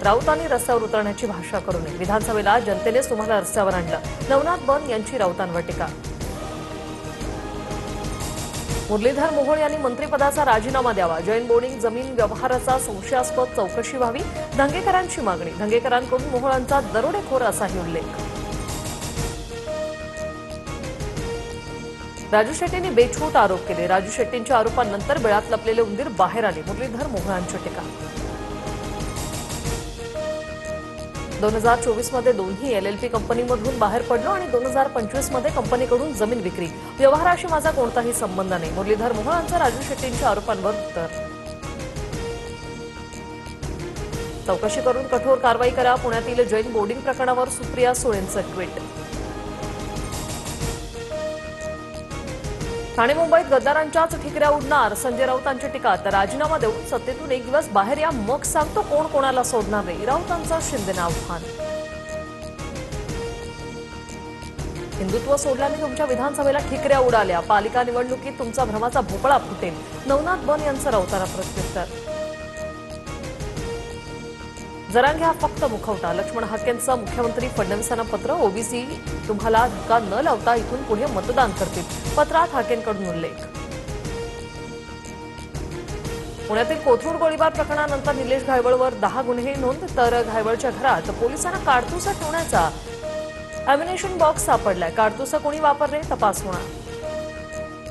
राऊतांनी रस्त्यावर उतरण्याची भाषा करू नये. विधानसभेला जनतेनेच तुम्हाला रस्त्यावर आणलं. नवनाथ बन यांची राऊतांवर टीका. मुरलीधर मोहोळ यांनी मंत्रिपदाचा राजीनामा द्यावा. जैन बोर्डिंग जमीन व्यवहाराचा संशयास्पद चौकशी व्हावी. धंगेकरांची मागणी. धंगेकरांकडून मोहोळांचा दरोडेखोर असाही उल्लेख. राजू शेट्टींनी बेछूट आरोप केले. राजू शेट्टींच्या आरोपांनंतर बिळात लपलेले उंदीर बाहेर आले. मुरलीधर मोहोळांची टीका. 2024 मध्ये दोन्ही एलएलपी कंपनीमधून बाहेर पडलो आणि 2025 मध्ये कंपनीकडून जमीन विक्री व्यवहाराशी माझा कोणताही संबंध नाही. मुरलीधर मोहोळांचं राजू शेट्टींच्या आरोपांवर उत्तर. चौकशी करून कठोर कारवाई करा. पुण्यातील जैन बोर्डिंग प्रकरणावर सुप्रिया सुळेंचं ट्विट. ठाणे मुंबईत गद्दारांच्याच ठिकऱ्या उडणार. संजय राऊतांची टीका. तर राजीनामा देऊन सत्तेतून एक दिवस बाहेर या, मग सांगतो कोण कोणाला सोडणार नाही. राऊतांचं शिंदेना आव्हान. हिंदुत्व सोडल्याने तुमच्या विधानसभेला ठिकऱ्या उडाल्या. पालिका निवडणुकीत तुमचा भ्रमाचा भोपळा फुटेल. नवनाथ बन यांचं राऊतांना प्रत्युत्तर. जरांगे हा फक्त मुखवटा. लक्ष्मण हाकेंचं मुख्यमंत्री फडणवीसांना पत्र. ओबीसी तुम्हाला धक्का न लावता इथून पुढे मतदान करतील. पत्रात हाकेंकडून उल्लेख. पुण्यातील कोथरूड गोळीबार प्रकरणानंतर निलेश घायवळवर 10 गुन्हे नोंद. तर घायवळच्या घरात पोलिसांना काडतुसं ठेवण्याचा अॅम्युनेशन बॉक्स सापडलाय. काडतुसं कोणी वापरले तपास होणार.